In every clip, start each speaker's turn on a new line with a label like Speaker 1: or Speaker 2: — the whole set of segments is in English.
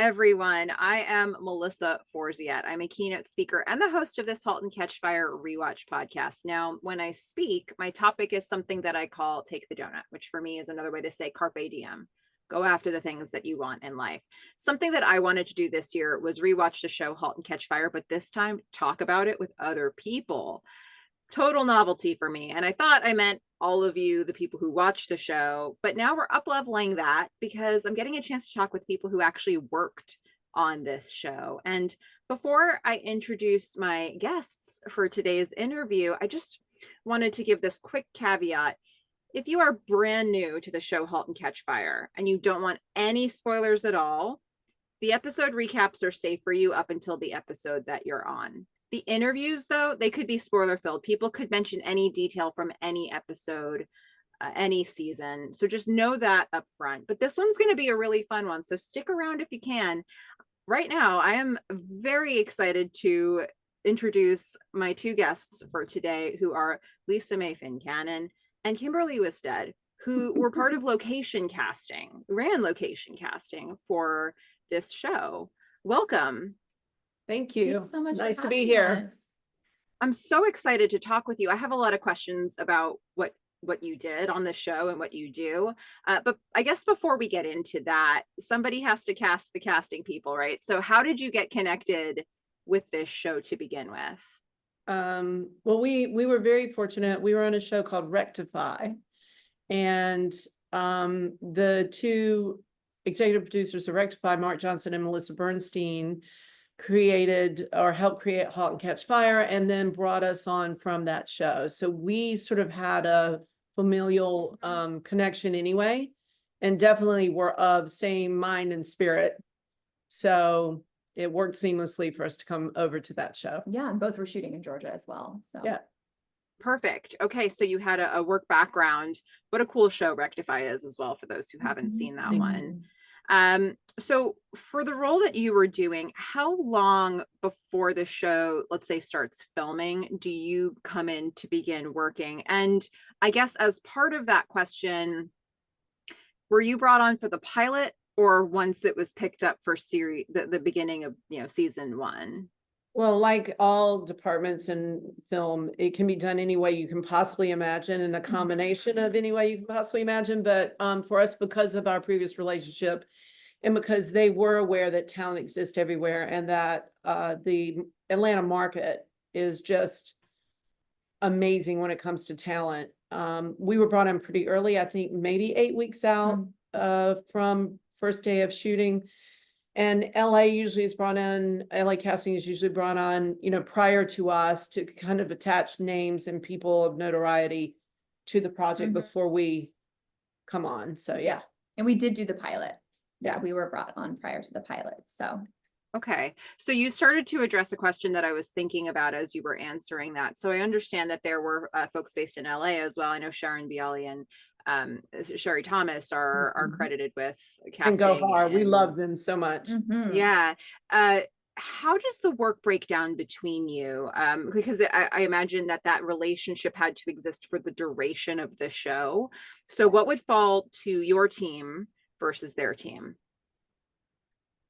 Speaker 1: everyone. I am Melissa Forziat. I'm a keynote speaker and the host of this Halt and Catch Fire rewatch podcast. Now, when I speak, my topic is something that I call Take the Doughnut, which for me is another way to say Carpe Diem. Go after the things that you want in life. Something that I wanted to do this year was rewatch the show Halt and Catch Fire, but this time talk about it with other people. Total novelty for me. And I thought I meant all of you, the people who watch the show, but now we're up leveling that because I'm getting a chance to talk with people who actually worked on this show. And before I introduce my guests for today's interview, I just wanted to give this quick caveat. If you are brand new to the show Halt and Catch Fire and you don't want any spoilers at all, the episode recaps are safe for you up until the episode that you're on. The interviews, though, they could be spoiler filled. People could mention any detail from any episode, any season. So just know that up front. But this one's going to be a really fun one. So stick around if you can. Right now, I am very excited to introduce my two guests for today, who are Mae Fincannon and Kimberly Wistedt, who were part of ran location casting for this show. Welcome.
Speaker 2: Thank you.
Speaker 3: Thanks so much.
Speaker 2: Nice to be here.
Speaker 1: I'm so excited to talk with you. I have a lot of questions about what you did on the show and what you do. But I guess before we get into that, somebody has to cast the casting people, right? So how did you get connected with this show to begin with?
Speaker 2: Well, we were very fortunate. We were on a show called Rectify, and the two executive producers of Rectify, Mark Johnson and Melissa Bernstein, created or helped create Halt and Catch Fire, and then brought us on from that show. So we sort of had a familial connection anyway, and definitely were of same mind and spirit. So it worked seamlessly for us to come over to that show.
Speaker 3: Yeah, and both were shooting in Georgia as well. So
Speaker 2: yeah.
Speaker 1: Perfect. Okay, so you had a work background. What a cool show Rectify is as well, for those who haven't seen that one. So for the role that you were doing, how long before the show, let's say, starts filming, do you come in to begin working? And I guess as part of that question, were you brought on for the pilot or once it was picked up for the beginning of, season one?
Speaker 2: Well, like all departments in film, it can be done any way you can possibly imagine, and a combination of any way you can possibly imagine. But for us, because of our previous relationship, and because they were aware that talent exists everywhere, and that the Atlanta market is just amazing when it comes to talent, we were brought in pretty early. I think maybe 8 weeks out from first day of shooting. And LA usually is brought in, LA casting is usually brought on, prior to us, to kind of attach names and people of notoriety to the project before we come on. So, yeah.
Speaker 3: And we did do the pilot. Yeah, we were brought on prior to the pilot. So.
Speaker 1: Okay. So you started to address a question that I was thinking about as you were answering that. So I understand that there were folks based in LA as well. I know Sharon Bialy and Sherry Thomas are credited with casting.
Speaker 2: And go hard. We love them so much.
Speaker 1: Yeah. How does the work break down between you? Because I imagine that relationship had to exist for the duration of the show. So what would fall to your team versus their team?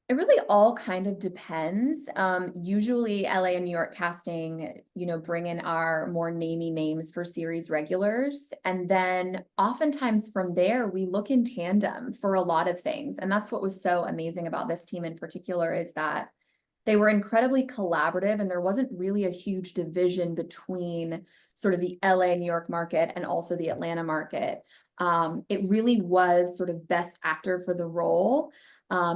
Speaker 3: It really all kind of depends. Usually LA and New York casting, bring in our more namey names for series regulars. And then oftentimes from there, we look in tandem for a lot of things. And that's what was so amazing about this team in particular, is that they were incredibly collaborative, and there wasn't really a huge division between sort of the LA, New York market and also the Atlanta market. It really was sort of best actor for the role.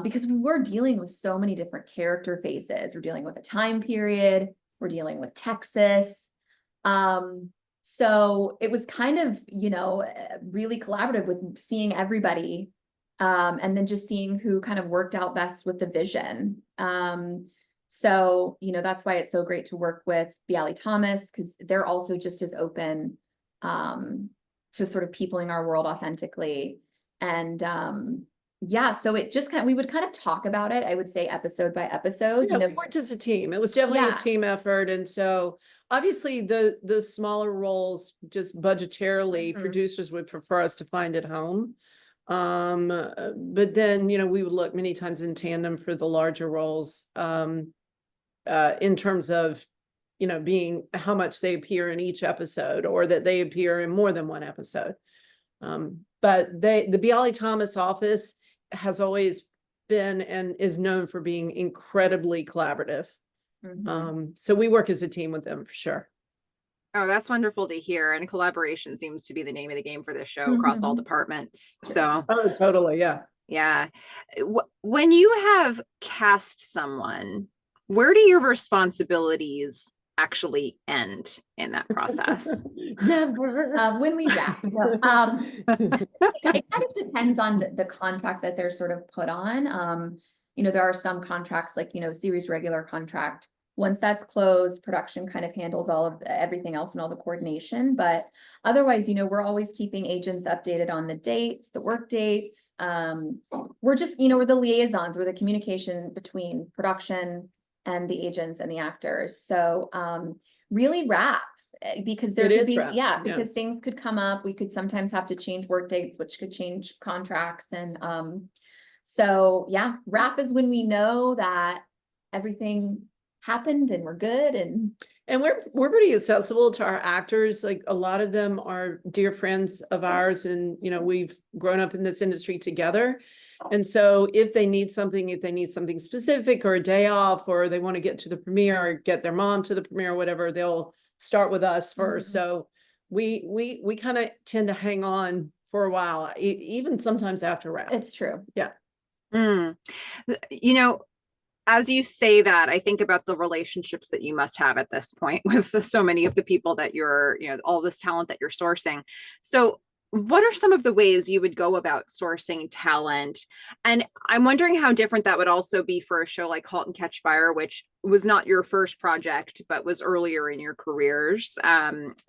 Speaker 3: Because we were dealing with so many different character faces. We're dealing with a time period. We're dealing with Texas. So it was kind of, really collaborative with seeing everybody, and then just seeing who kind of worked out best with the vision. So, that's why it's so great to work with Bialy Thomas, because they're also just as open to sort of peopling our world authentically. And yeah, so it just we would kind of talk about it, I would say, episode by episode.
Speaker 2: We worked as a team. It was definitely a team effort. And so obviously the smaller roles, just budgetarily, producers would prefer us to find at home. But then, we would look many times in tandem for the larger roles, in terms of, being how much they appear in each episode or that they appear in more than one episode. But the Bialy Thomas office has always been and is known for being incredibly collaborative. So we work as a team with them for sure.
Speaker 1: Oh, that's wonderful to hear. And collaboration seems to be the name of the game for this show across all departments. So,
Speaker 2: oh, totally. Yeah.
Speaker 1: Yeah. When you have cast someone, where do your responsibilities actually end in that process?
Speaker 2: Never.
Speaker 3: When we wrap. It kind of depends on the contract that they're sort of put on. There are some contracts like, series regular contract. Once that's closed, production kind of handles all of everything else and all the coordination. But otherwise, we're always keeping agents updated on the dates, the work dates. We're just, we're the liaisons, we're the communication between production and the agents and the actors. So really wrap, because there could be, because things could come up. We could sometimes have to change work dates, which could change contracts. And so yeah, wrap is when we know that everything happened and we're good. And
Speaker 2: we're pretty accessible to our actors. Like a lot of them are dear friends of ours, and we've grown up in this industry together. And so if they need something specific or a day off, or they want to get to the premiere or get their mom to the premiere or whatever, they'll start with us first. So we kind of tend to hang on for a while, even sometimes after wrap.
Speaker 3: It's true.
Speaker 2: Yeah.
Speaker 1: As you say that, I think about the relationships that you must have at this point with so many of the people that you're, all this talent that you're sourcing. So what are some of the ways you would go about sourcing talent? And I'm wondering how different that would also be for a show like Halt and Catch Fire, which was not your first project, but was earlier in your careers.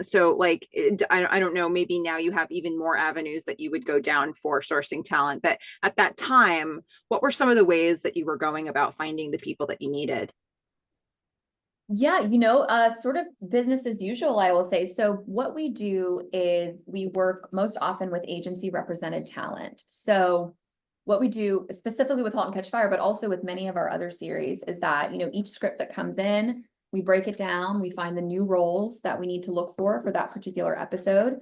Speaker 1: So like, I don't know, maybe now you have even more avenues that you would go down for sourcing talent. But at that time, what were some of the ways that you were going about finding the people that you needed?
Speaker 3: Yeah, sort of business as usual, I will say. So what we do is we work most often with agency represented talent. So what we do specifically with Halt and Catch Fire, but also with many of our other series, is that, each script that comes in, we break it down, we find the new roles that we need to look for that particular episode.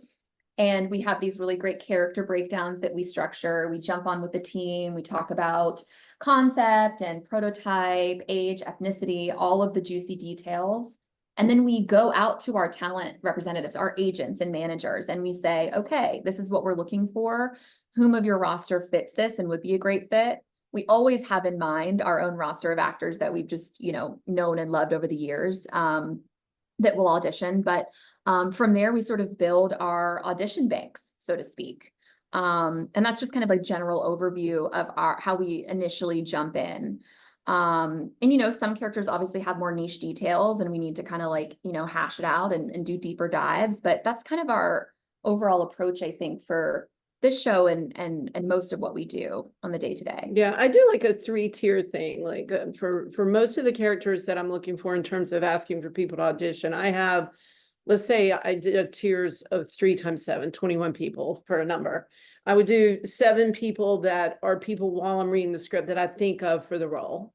Speaker 3: And we have these really great character breakdowns that we structure. We jump on with the team. We talk about concept and prototype, age, ethnicity, all of the juicy details. And then we go out to our talent representatives, our agents and managers, and we say, okay, this is what we're looking for. Whom of your roster fits this and would be a great fit? We always have in mind our own roster of actors that we've just, known and loved over the years. That will audition. But from there, we sort of build our audition banks, so to speak. And that's just kind of a general overview of how we initially jump in. And, some characters obviously have more niche details and we need to kind of hash it out and do deeper dives. But that's kind of our overall approach, I think, for this show and most of what we do on the day-to-day.
Speaker 2: Yeah, I do like a 3-tier thing. Like for most of the characters that I'm looking for in terms of asking for people to audition, I have, let's say I did tiers of 3 times 7, 21 people for a number. I would do 7 people that are people while I'm reading the script that I think of for the role.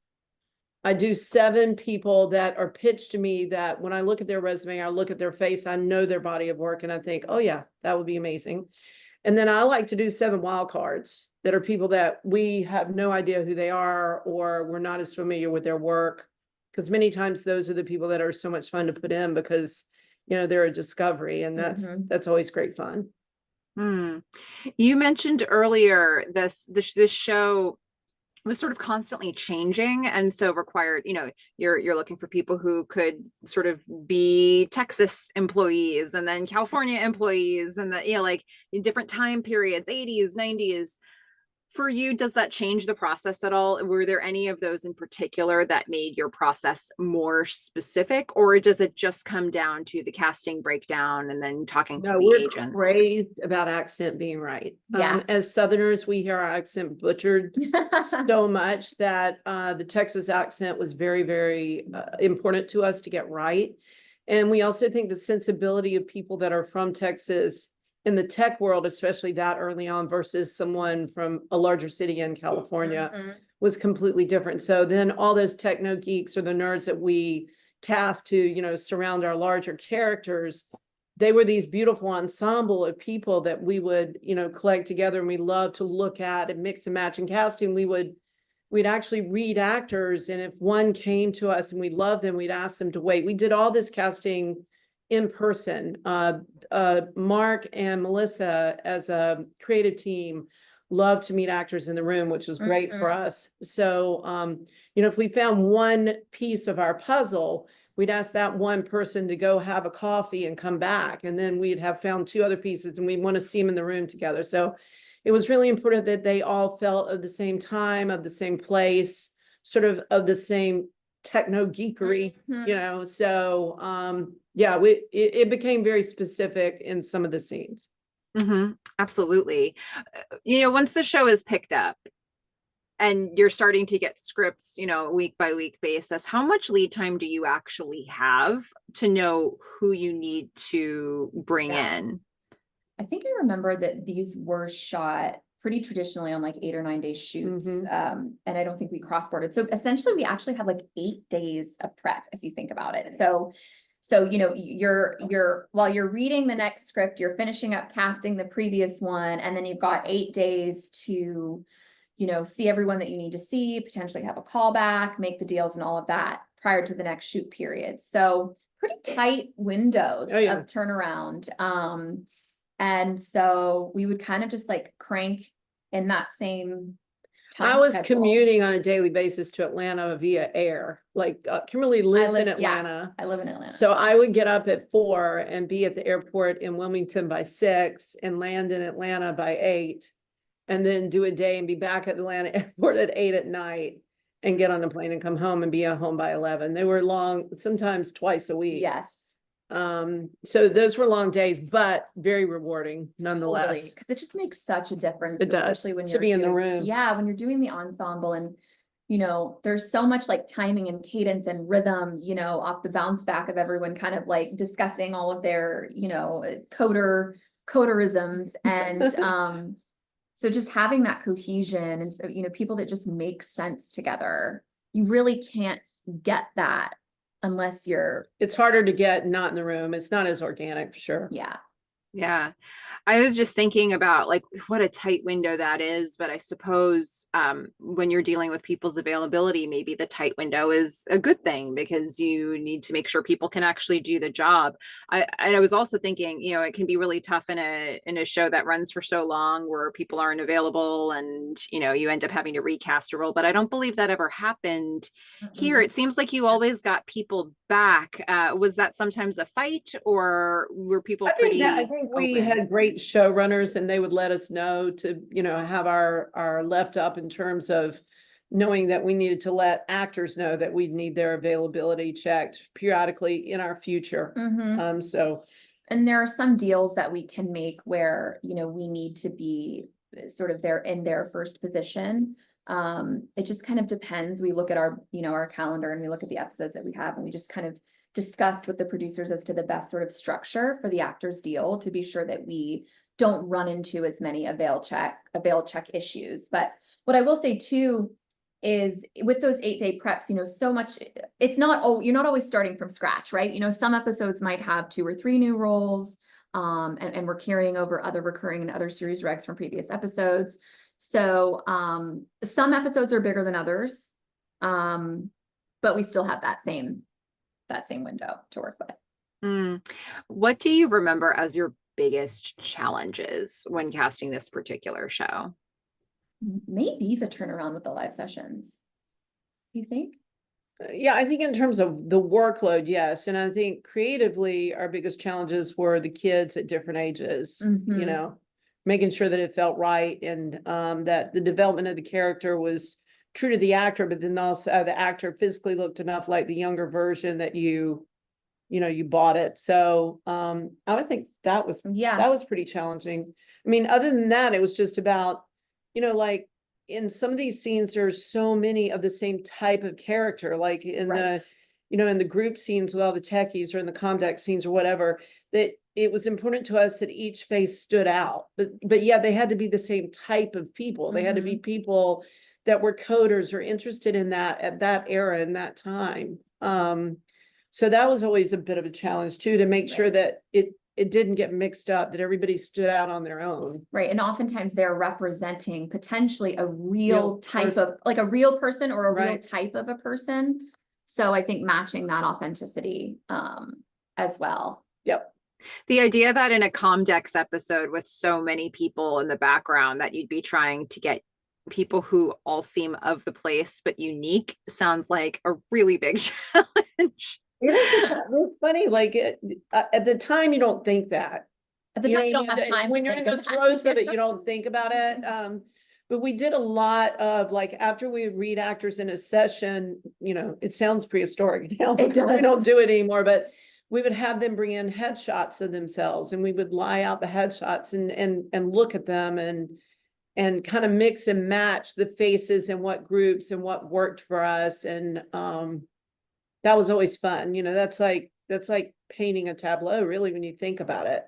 Speaker 2: I do 7 people that are pitched to me that when I look at their resume, I look at their face, I know their body of work, and I think, oh yeah, that would be amazing. And then I like to do 7 wild cards that are people that we have no idea who they are, or we're not as familiar with their work. Because many times those are the people that are so much fun to put in because, they're a discovery, and that's always great fun.
Speaker 1: You mentioned earlier this show was sort of constantly changing, and so required, you're looking for people who could sort of be Texas employees and then California employees, and like in different time periods, 80s, 90s. For you, does that change the process at all? Were there any of those in particular that made your process more specific, or does it just come down to the casting breakdown and then talking to the agents?
Speaker 2: We're crazy about accent being right.
Speaker 3: Yeah.
Speaker 2: As Southerners, we hear our accent butchered so much that the Texas accent was very, very important to us to get right. And we also think the sensibility of people that are from Texas in the tech world, especially that early on versus someone from a larger city in California
Speaker 3: Mhm.
Speaker 2: was completely different. So then all those techno geeks or the nerds that we cast to, surround our larger characters, they were these beautiful ensemble of people that we would, collect together, and we love to look at and mix and match and casting. We'd actually read actors, and if one came to us and we loved them, we'd ask them to wait. We did all this casting in person. Mark and Melissa, as a creative team, love to meet actors in the room, which was great for us. So, if we found one piece of our puzzle, we'd ask that one person to go have a coffee and come back. And then we'd have found two other pieces, and we'd want to see them in the room together. So it was really important that they all felt of the same time, of the same place, sort of the same techno geekery, So, yeah, it became very specific in some of the scenes.
Speaker 1: Absolutely. Once the show is picked up and you're starting to get scripts, week by week basis, how much lead time do you actually have to know who you need to bring in?
Speaker 3: I think I remember that these were shot pretty traditionally on like 8 or 9 day shoots. And I don't think we cross-bordered. So essentially we actually have like 8 days of prep, if you think about it. So you're while you're reading the next script, you're finishing up casting the previous one, and then you've got 8 days to, see everyone that you need to see, potentially have a callback, make the deals and all of that prior to the next shoot period. So pretty tight windows of turnaround. And so we would kind of just like crank in that same time.
Speaker 2: I was commuting on a daily basis to Atlanta via air. Like Kimberly lives in Atlanta.
Speaker 3: I live in Atlanta.
Speaker 2: So I would get up at 4 and be at the airport in Wilmington by 6 and land in Atlanta by 8, and then do a day and be back at the Atlanta airport at 8 at night and get on a plane and come home and be at home by 11. They were long, sometimes twice a week.
Speaker 3: Yes.
Speaker 2: So those were long days, but very rewarding nonetheless.
Speaker 3: Totally. 'Cause it just makes such a difference.
Speaker 2: It does,
Speaker 3: especially when
Speaker 2: to
Speaker 3: you're
Speaker 2: be in the room.
Speaker 3: Yeah, when you're doing the ensemble, and there's so much like timing and cadence and rhythm, off the bounce back of everyone kind of like discussing all of their, coderisms. And so just having that cohesion and so, people that just make sense together, you really can't get that unless
Speaker 2: it's harder to get not in the room. It's not as organic, for sure.
Speaker 1: Yeah. I was just thinking about like what a tight window that is, but I suppose when you're dealing with people's availability, maybe the tight window is a good thing because you need to make sure people can actually do the job. I was also thinking, it can be really tough in a show that runs for so long where people aren't available and, you end up having to recast a role, but I don't believe that ever happened here. It seems like you always got people back. Was that sometimes a fight, or were people pretty
Speaker 2: I think we had great showrunners, and they would let us know to, have our left up in terms of knowing that we needed to let actors know that we need their availability checked periodically in our future.
Speaker 3: And there are some deals that we can make where, we need to be sort of in their first position. It just kind of depends. We look at our, our calendar, and we look at the episodes that we have, and we just kind of discussed with the producers as to the best sort of structure for the actor's deal to be sure that we don't run into as many avail check issues. But what I will say too is with those 8 day preps, so much, it's not, you're not always starting from scratch, right? Some episodes might have 2 or 3 new roles, and we're carrying over other recurring and other series regs from previous episodes. So, some episodes are bigger than others, but we still have that same window to work with.
Speaker 1: What do you remember as your biggest challenges when casting this particular show?
Speaker 3: Maybe the turnaround with the live sessions. Do you think?
Speaker 2: Yeah, I think in terms of the workload, yes. And I think creatively, our biggest challenges were the kids at different ages, making sure that it felt right, and that the development of the character was true to the actor, but then also the actor physically looked enough like the younger version that you bought it. So I would think that was pretty challenging. I mean, other than that, it was just about, like in some of these scenes, there's so many of the same type of character, like in the, in the group scenes with all the techies, or in the comm deck scenes or whatever, that it was important to us that each face stood out, but yeah, they had to be the same type of people. They had to be people that were coders or interested in that at that era and that time. So that was always a bit of a challenge too, to make sure that it didn't get mixed up, that everybody stood out on their own.
Speaker 3: Right. And oftentimes they're representing potentially a real type
Speaker 2: person.
Speaker 3: of, like a real person or a real
Speaker 2: Right.
Speaker 3: type of a person. So I think matching that authenticity as well.
Speaker 2: Yep.
Speaker 1: The idea that in a Comdex episode with so many people in the background that you'd be trying to get people who all seem of the place but unique sounds like a really big challenge.
Speaker 2: It's funny, like at the time you don't think that.
Speaker 3: At the time, you don't have time
Speaker 2: when
Speaker 3: to
Speaker 2: you're in
Speaker 3: think
Speaker 2: the
Speaker 3: of
Speaker 2: throes
Speaker 3: that.
Speaker 2: of it, you don't think about it. But we did a lot of, like, after we would read actors in a session, it sounds prehistoric now.
Speaker 3: It does.
Speaker 2: We don't do it anymore, but we would have them bring in headshots of themselves, and we would lie out the headshots and look at them and kind of mix and match the faces and what groups and what worked for us. And that was always fun. That's like painting a tableau, really, when you think about it.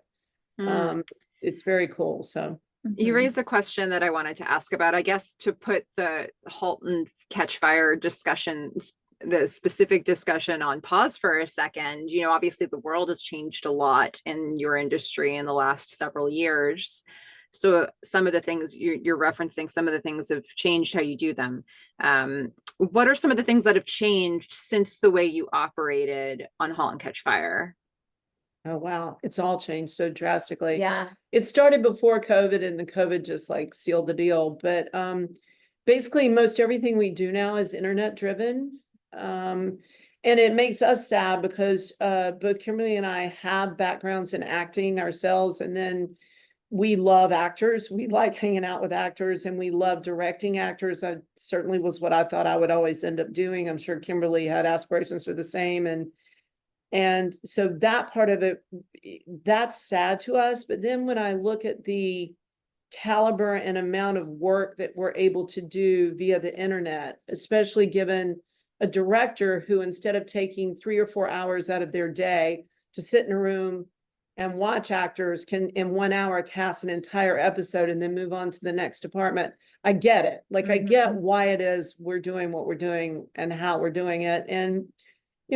Speaker 2: It's very cool. So
Speaker 1: you raised a question that I wanted to ask about, I guess, to put the Halt and Catch Fire discussions, the specific discussion, on pause for a second. Obviously the world has changed a lot in your industry in the last several years. So some of the things you're referencing, some of the things have changed how you do them. What are some of the things that have changed since the way you operated on Halt and Catch Fire?
Speaker 2: oh wow, it's all changed so drastically.
Speaker 3: Yeah.
Speaker 2: It started before COVID, and the COVID just like sealed the deal. But basically most everything we do now is internet driven. And it makes us sad because both Kimberly and I have backgrounds in acting ourselves, and then we love actors. We like hanging out with actors, and we love directing actors. That certainly was what I thought I would always end up doing. I'm sure Kimberly had aspirations for the same. And so that part of it, that's sad to us. But then when I look at the caliber and amount of work that we're able to do via the internet, especially given a director who, instead of taking 3 or 4 hours out of their day to sit in a room and watch actors, can in 1 hour cast an entire episode and then move on to the next department. I get it. Like, I get why it is we're doing what we're doing and how we're doing it. And,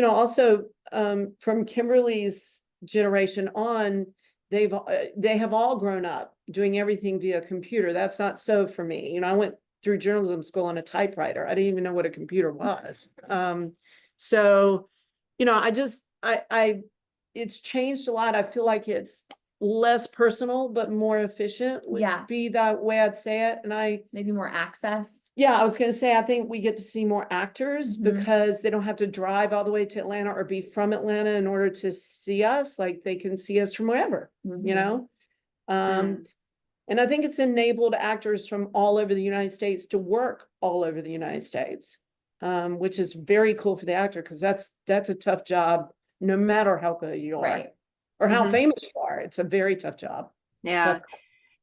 Speaker 2: also from Kimberly's generation on, they have all grown up doing everything via computer. That's not so for me. I went through journalism school on a typewriter. I didn't even know what a computer was. So, it's changed a lot. I feel like it's less personal, but more efficient would be that way I'd say it. And
Speaker 3: maybe more access.
Speaker 2: Yeah, I was going to say, I think we get to see more actors because they don't have to drive all the way to Atlanta or be from Atlanta in order to see us. Like, they can see us from wherever, and I think it's enabled actors from all over the United States to work all over the United States, which is very cool for the actor, because that's a tough job, no matter how good you are or how famous you are. It's a very tough job.
Speaker 1: Yeah.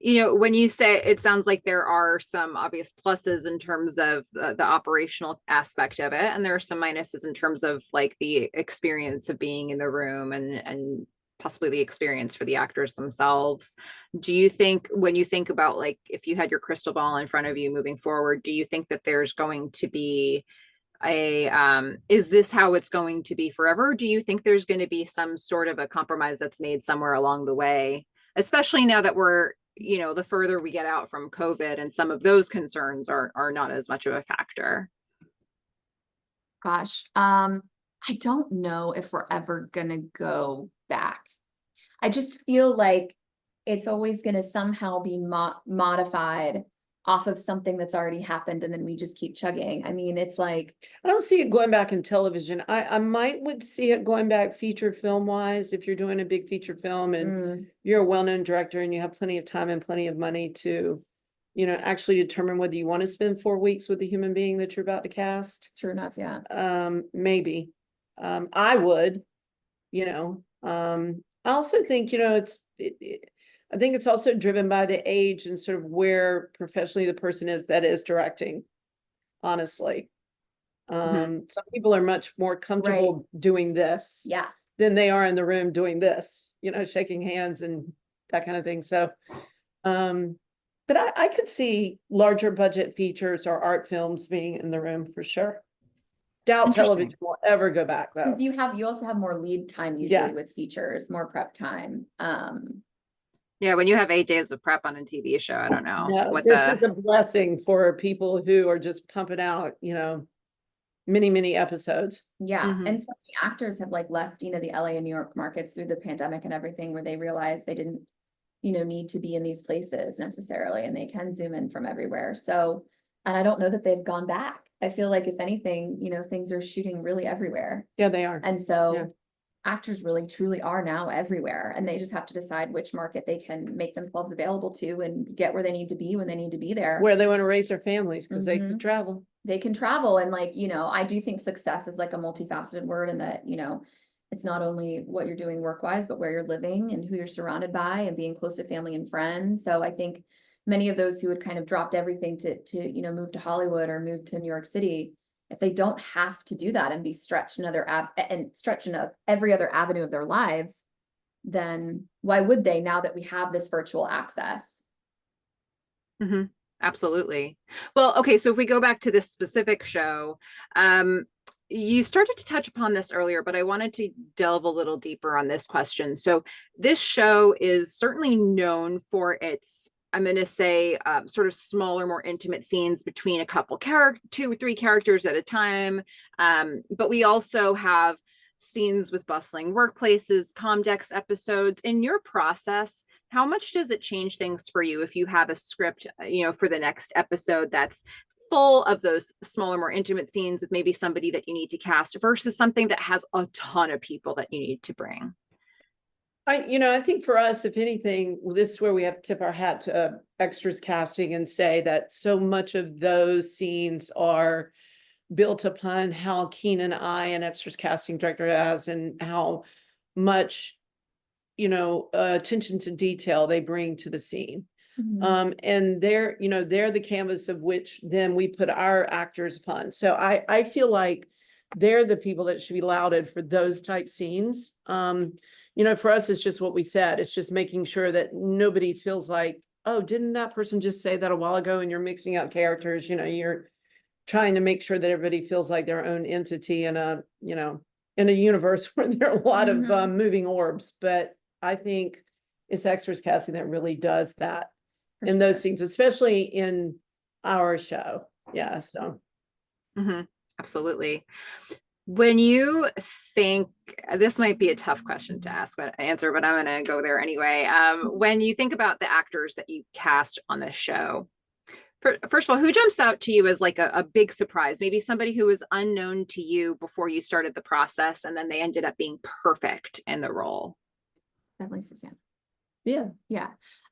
Speaker 1: When you say, it sounds like there are some obvious pluses in terms of the operational aspect of it, and there are some minuses in terms of like the experience of being in the room and possibly the experience for the actors themselves. Do you think, when you think about, like, if you had your crystal ball in front of you moving forward, do you think that there's going to be is this how it's going to be forever? Do you think there's going to be some sort of a compromise that's made somewhere along the way, especially now that we're, the further we get out from COVID and some of those concerns are not as much of a factor?
Speaker 3: Gosh, I don't know if we're ever gonna go back. I just feel like it's always gonna somehow be modified off of something that's already happened, and then we just keep chugging. I mean, it's like,
Speaker 2: I don't see it going back in television. I would see it going back feature film wise, if you're doing a big feature film and you're a well-known director and you have plenty of time and plenty of money to, actually determine whether you want to spend 4 weeks with the human being that you're about to cast.
Speaker 3: True enough, yeah.
Speaker 2: Maybe. I would, I also think, I think it's also driven by the age and sort of where professionally the person is that is directing, honestly. Some people are much more comfortable doing this than they are in the room doing this, shaking hands and that kind of thing. So, but I could see larger budget features or art films being in the room for sure. Doubt television will ever go back though.
Speaker 3: Because you also have more lead time usually with features, more prep time.
Speaker 1: Yeah, when you have 8 days of prep on a TV show, I don't know.
Speaker 2: No, this is a blessing for people who are just pumping out, many episodes.
Speaker 3: Yeah. And some of the actors have like left, the LA and New York markets through the pandemic and everything, where they realized they didn't, need to be in these places necessarily, and they can zoom in from everywhere. So, and I don't know that they've gone back. I feel like if anything, things are shooting really everywhere.
Speaker 2: Yeah, they are.
Speaker 3: And so actors really truly are now everywhere, and they just have to decide which market they can make themselves available to and get where they need to be when they need to be there.
Speaker 2: Where they want to raise their families, because they can travel.
Speaker 3: They can travel. And like, I do think success is like a multifaceted word, and that, it's not only what you're doing work-wise, but where you're living and who you're surrounded by and being close to family and friends. So I think many of those who had kind of dropped everything to move to Hollywood or move to New York City, if they don't have to do that and be stretched in every other avenue of their lives, then why would they, now that we have this virtual access?
Speaker 1: Absolutely. Well, okay, so if we go back to this specific show, you started to touch upon this earlier, but I wanted to delve a little deeper on this question. So this show is certainly known for its, I'm going to say, sort of smaller, more intimate scenes between a couple 2 or 3 characters at a time. But we also have scenes with bustling workplaces, Comdex episodes. In your process, how much does it change things for you if you have a script, for the next episode that's full of those smaller, more intimate scenes with maybe somebody that you need to cast versus something that has a ton of people that you need to bring?
Speaker 2: I think for us, if anything, this is where we have to tip our hat to extras casting and say that so much of those scenes are built upon how keen an eye an extras casting director has, and how much, attention to detail they bring to the scene. And they're the canvas of which then we put our actors upon. So I feel like they're the people that should be lauded for those type scenes. For us, it's just what we said. It's just making sure that nobody feels like, oh, didn't that person just say that a while ago? And you're mixing up characters. You're trying to make sure that everybody feels like their own entity in a universe where there are a lot of moving orbs. But I think it's extras casting that really does that in those scenes, especially in our show. Yeah. So.
Speaker 1: Absolutely. When you think, this might be a tough question to answer, but I'm going to go there anyway. When you think about the actors that you cast on this show, first of all, who jumps out to you as like a big surprise? Maybe somebody who was unknown to you before you started the process, and then they ended up being perfect in the role.
Speaker 3: Definitely Susanna.
Speaker 2: Yeah.
Speaker 3: Yeah.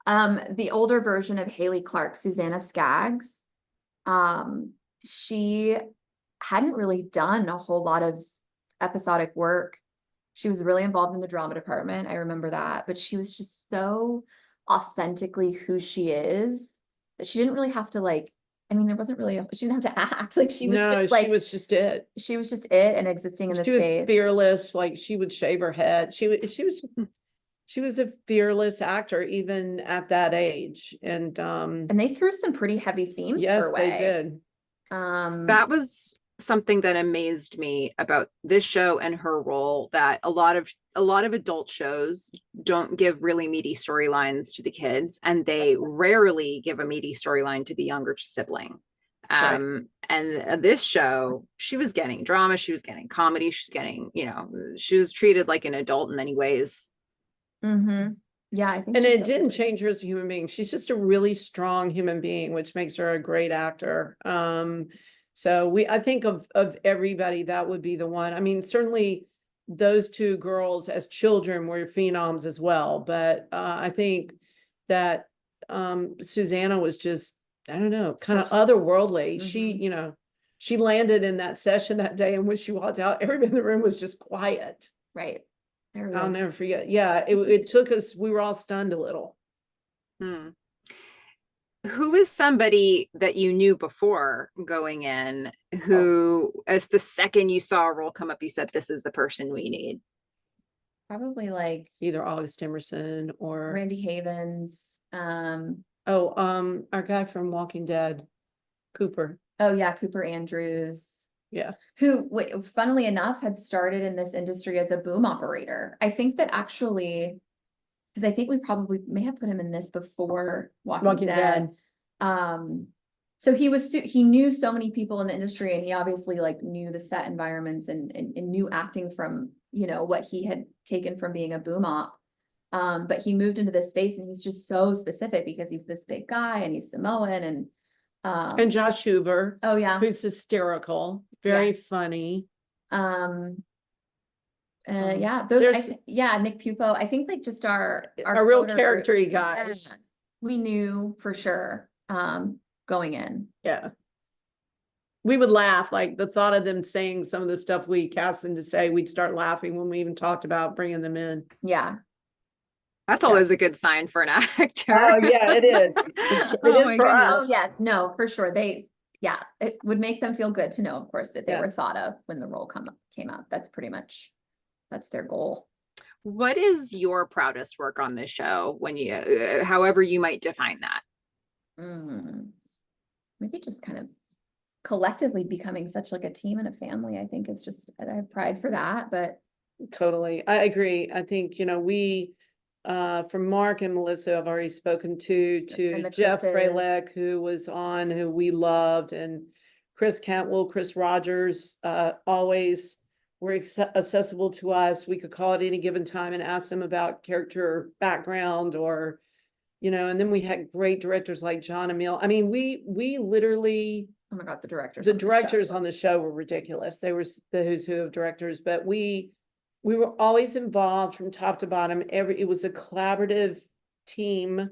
Speaker 3: The older version of Haley Clark, Susanna Skaggs, she hadn't really done a whole lot of episodic work. She was really involved in the drama department. I remember that, but she was just so authentically who she is that she didn't really have to there wasn't really, she didn't have to act. Like she was
Speaker 2: she was just it.
Speaker 3: She was just it and existing in the space.
Speaker 2: She was fearless. Like she would shave her head. She was a fearless actor even at that age. And
Speaker 3: they threw some pretty heavy themes her way.
Speaker 2: Yes, they did.
Speaker 1: That was something that amazed me about this show and her role, that a lot of adult shows don't give really meaty storylines to the kids, and they rarely give a meaty storyline to the younger sibling. And this show, she was getting drama, she was getting comedy, she was getting, she was treated like an adult in many ways.
Speaker 3: Yeah, I think,
Speaker 2: and it didn't change her as a human being. She's just a really strong human being, which makes her a great actor. So I think of everybody, that would be the one. I mean, certainly those 2 girls as children were phenoms as well. But I think that Susanna was just, I don't know, kind of otherworldly. She landed in that session that day, and when she walked out, everybody in the room was just quiet.
Speaker 3: Right.
Speaker 2: I'll never forget. Yeah, it took us, we were all stunned a little.
Speaker 1: Who is somebody that you knew before going in who, as the second you saw a role come up, you said, this is the person we need?
Speaker 3: probably like
Speaker 2: either August Emerson or,
Speaker 3: Randy Havens.
Speaker 2: our guy from Walking Dead, Cooper.
Speaker 3: Oh yeah, Cooper Andrews,
Speaker 2: Yeah.
Speaker 3: who, funnily enough, had started in this industry as a boom operator. I think that actually, because I think we probably may have put him in this before Walking Dead. So he knew so many people in the industry, and he obviously like knew the set environments and knew acting from, you know, what he had taken from being a boom op. But he moved into this space, and he's just so specific because he's this big guy and he's Samoan
Speaker 2: And Josh Hoover.
Speaker 3: Oh yeah.
Speaker 2: Who's hysterical, very
Speaker 3: Yes.
Speaker 2: funny.
Speaker 3: Yeah, Nick Pupo. I think like just our
Speaker 2: real
Speaker 3: coder
Speaker 2: character-y
Speaker 3: groups,
Speaker 2: guys.
Speaker 3: yeah, we knew for sure going in.
Speaker 2: Yeah. We would laugh, like the thought of them saying some of the stuff we cast them to say, we'd start laughing when we even talked about bringing them in.
Speaker 3: Yeah.
Speaker 1: That's always a good sign for an actor.
Speaker 2: Oh yeah, it is. It
Speaker 1: Oh
Speaker 2: is for us.
Speaker 3: Oh yeah, no, for sure. It would make them feel good to know, of course, that they were thought of when the role came out. That's pretty much, that's their goal.
Speaker 1: What is your proudest work on this show, when you, however you might define that?
Speaker 3: Maybe just kind of collectively becoming such like a team and a family, I think is just, I have pride for that, but.
Speaker 2: Totally. I agree. I think, you know, we, from Mark and Melissa, I've already spoken to Jeff Fralek, who was on, who we loved, and Chris Cantwell, Chris Rogers, always were accessible to us. We could call at any given time and ask them about character background, or, you know, and then we had great directors like John Emil. I mean, we literally,
Speaker 3: oh my God, the
Speaker 2: directors on the show were ridiculous. They were the who's who of directors, but we were always involved from top to bottom. It was a collaborative team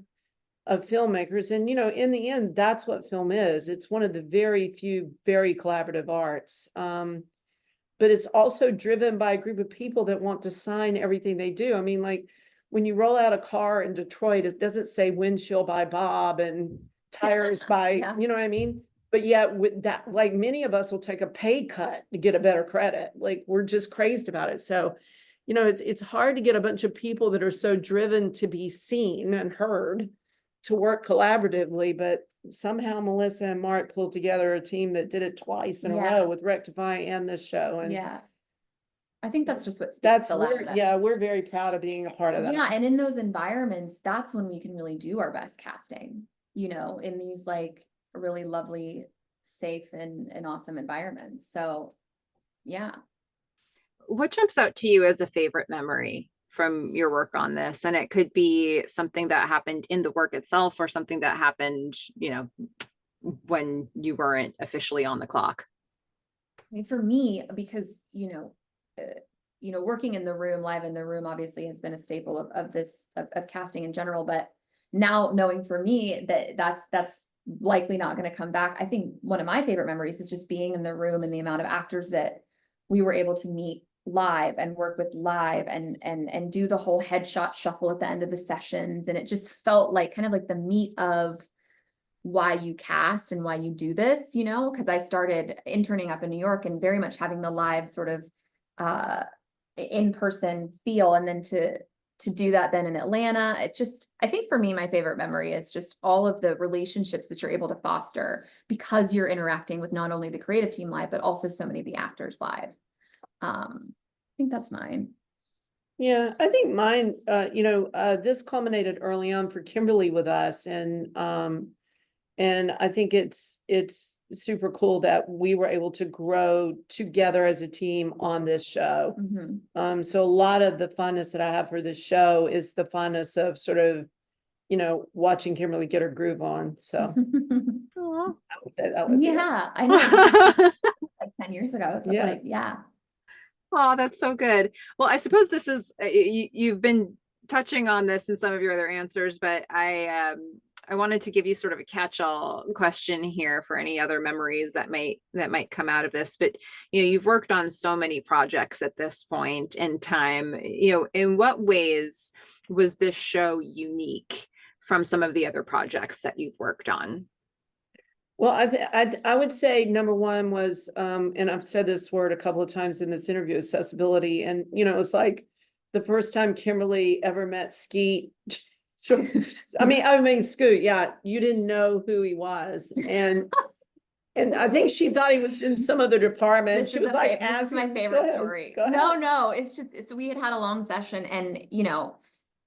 Speaker 2: of filmmakers. And, you know, in the end, that's what film is. It's one of the very few, very collaborative arts. But it's also driven by a group of people that want to sign everything they do. I mean, like when you roll out a car in Detroit, it doesn't say windshield by Bob and tires by, you know what I mean? But yet with that, like many of us will take a pay cut to get a better credit. Like we're just crazed about it. So, you know, it's hard to get a bunch of people that are so driven to be seen and heard to work collaboratively, but somehow Melissa and Mark pulled together a team that did it twice in a row with Rectify and this show. And
Speaker 3: I think that's just what speaks the loudest.
Speaker 2: We're very proud of being a part of that.
Speaker 3: Yeah, and in those environments, that's when we can really do our best casting, you know, in these like really lovely, safe and awesome environments. So yeah.
Speaker 1: What jumps out to you as a favorite memory from your work on this? And it could be something that happened in the work itself, or something that happened, you know, when you weren't officially on the clock.
Speaker 3: I mean, for me, because, you know, working in the room, live in the room, obviously has been a staple of casting in general, but now knowing for me that that's likely not going to come back. I think one of my favorite memories is just being in the room and the amount of actors that we were able to meet live and work with live and do the whole headshot shuffle at the end of the sessions. And it just felt like kind of like the meat of why you cast and why you do this, you know, because I started interning up in New York and very much having the live sort of in-person feel, and then to do that then in Atlanta. It just, I think for me, my favorite memory is just all of the relationships that you're able to foster because you're interacting with not only the creative team live, but also so many of the actors live. I think that's mine.
Speaker 2: Yeah, I think mine, this culminated early on for Kimberly with us, and I think it's super cool that we were able to grow together as a team on this show.
Speaker 3: Mm-hmm.
Speaker 2: So a lot of the funness that I have for this show is the funness of sort of, you know, watching Kimberly get her groove on. So
Speaker 3: yeah, I know. Like 10 years ago. So like, yeah.
Speaker 1: Oh, that's so good. Well, I suppose this is, you've been touching on this in some of your other answers, but I wanted to give you sort of a catch-all question here for any other memories that might come out of this. But, you know, you've worked on so many projects at this point in time. You know, in what ways was this show unique from some of the other projects that you've worked on?
Speaker 2: Well, I would say number one was, and I've said this word a couple of times in this interview, accessibility. And, you know, it's like the first time Kimberly ever met Skeet.
Speaker 3: Scoot.
Speaker 2: I mean, Scoot, yeah, you didn't know who he was. And I think she thought he was in some other department. She was like,
Speaker 3: This is my
Speaker 2: Go
Speaker 3: favorite
Speaker 2: ahead,
Speaker 3: story.
Speaker 2: go ahead.
Speaker 3: No, it's just, we had a long session and, you know,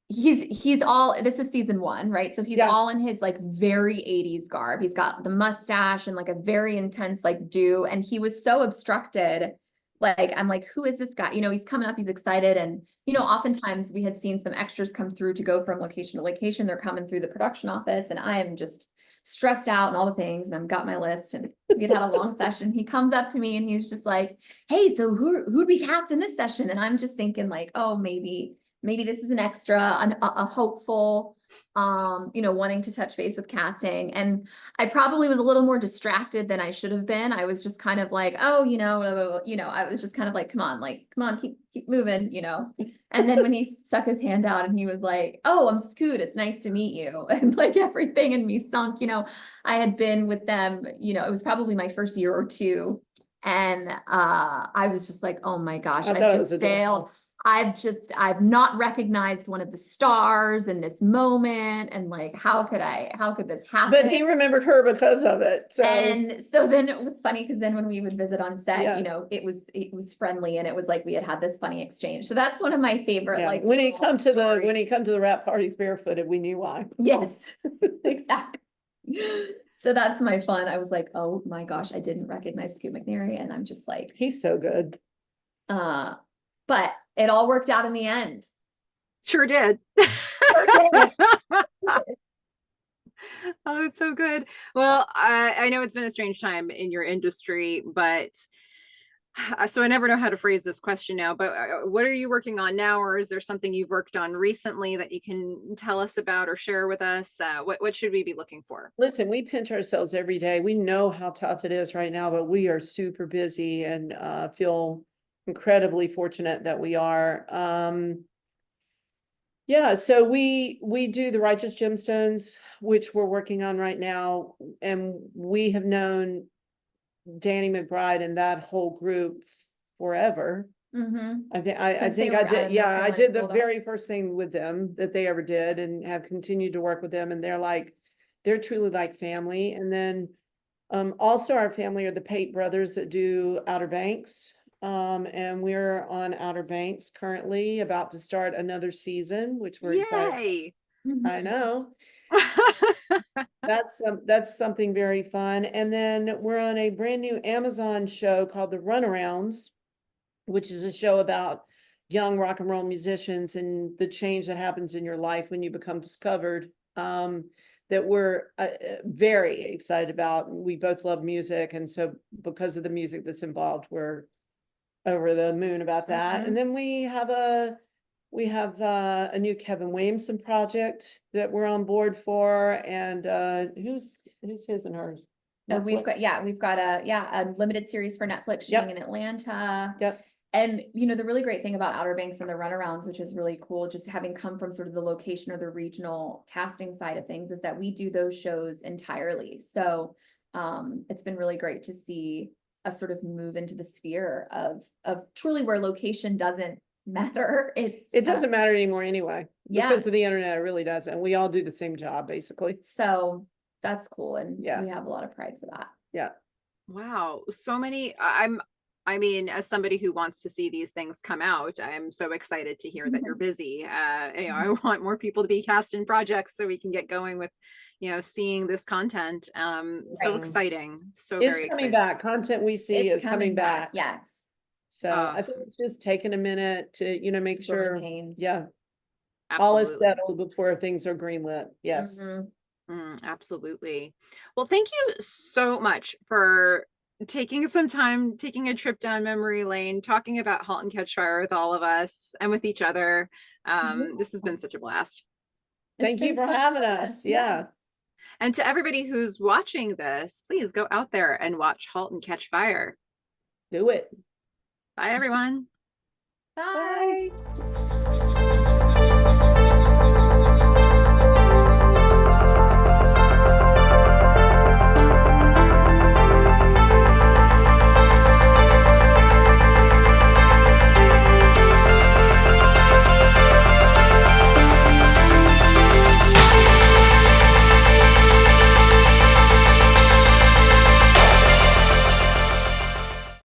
Speaker 3: he's all, this is season 1, right? So he's
Speaker 2: Yeah.
Speaker 3: all in his like very 80s garb. He's got the mustache and like a very intense like do, and he was so obstructed. Like, I'm like, who is this guy? You know, he's coming up, he's excited. And, you know, oftentimes we had seen some extras come through to go from location to location. They're coming through the production office and I am just stressed out and all the things. And I've got my list and we'd had a long session. He comes up to me and he's just like, hey, so who'd we cast in this session? And I'm just thinking like, oh, maybe this is an extra, a hopeful, you know, wanting to touch base with casting. And I probably was a little more distracted than I should have been. I was just kind of like, oh, you know, I was just kind of like, come on, keep moving, you know. And then when he stuck his hand out and he was like, oh, I'm Scoot, it's nice to meet you. And like everything in me sunk, you know. I had been with them, you know, it was probably my first year or two. And I was just like, oh my gosh, I just failed. I've not recognized one of the stars in this moment. And like, how could this happen?
Speaker 2: But he remembered her because of it. So.
Speaker 3: And so then it was funny because then when we would visit on set,
Speaker 2: Yeah.
Speaker 3: you know, it was friendly and it was like we had this funny exchange. So that's one of my favorite,
Speaker 2: Yeah.
Speaker 3: like
Speaker 2: When he come to
Speaker 3: stories.
Speaker 2: the wrap parties barefooted, we knew why.
Speaker 3: Yes, exactly. So that's my fun. I was like, oh my gosh, I didn't recognize Scoot McNairy. And I'm just like,
Speaker 2: He's so good.
Speaker 3: but it all worked out in the end.
Speaker 1: Sure did.
Speaker 3: did.
Speaker 1: Oh, it's so good. Well, I know it's been a strange time in your industry, but so I never know how to phrase this question now, but what are you working on now? Or is there something you've worked on recently that you can tell us about or share with us? What should we be looking for?
Speaker 2: Listen, we pinch ourselves every day. We know how tough it is right now, but we are super busy and feel incredibly fortunate that we are. Yeah, so we do the Righteous Gemstones, which we're working on right now, and we have known Danny McBride and that whole group forever. I think I did the very first thing with them that they ever did and have continued to work with them, and they're truly like family. And then also our family are the Pate brothers that do Outer Banks. And we're on Outer Banks currently, about to start another season, which we're excited.
Speaker 1: Yay!
Speaker 2: I know. That's something very fun. And then we're on a brand new Amazon show called The Runarounds, which is a show about young rock and roll musicians and the change that happens in your life when you become discovered. That we're very excited about. We both love music, and so because of the music that's involved, we're over the moon about that. And then we have a new Kevin Williamson project that we're on board for. And who's his and hers?
Speaker 3: We've got a limited series for Netflix shooting in Atlanta.
Speaker 2: Yep.
Speaker 3: And you know, the really great thing about Outer Banks and the Runarounds, which is really cool, just having come from sort of the location or the regional casting side of things, is that we do those shows entirely. So it's been really great to see us sort of move into the sphere of truly where location doesn't matter. It
Speaker 2: doesn't matter anymore anyway.
Speaker 3: Yeah.
Speaker 2: Because of the internet, it really doesn't. We all do the same job basically.
Speaker 3: So that's cool. And
Speaker 2: yeah,
Speaker 3: we have a lot of pride for that.
Speaker 2: Yeah.
Speaker 1: Wow. So many. I mean, as somebody who wants to see these things come out, I'm so excited to hear that you're busy. You know, I want more people to be cast in projects so we can get going with, you know, seeing this content. So exciting. So
Speaker 2: it's
Speaker 1: very
Speaker 2: coming
Speaker 1: exciting.
Speaker 2: back. Content we see is coming back.
Speaker 3: Yes.
Speaker 2: So I think it's just taking a minute to, you know, make sure. Yeah.
Speaker 1: Absolutely.
Speaker 2: All is settled before things are greenlit. Yes.
Speaker 1: Absolutely. Well, thank you so much for taking some time, taking a trip down memory lane, talking about Halt and Catch Fire with all of us and with each other. This has been such a blast.
Speaker 2: Thank you for having us. Yeah.
Speaker 1: And to everybody who's watching this, please go out there and watch Halt and Catch Fire.
Speaker 2: Do it.
Speaker 1: Bye, everyone.
Speaker 3: Bye.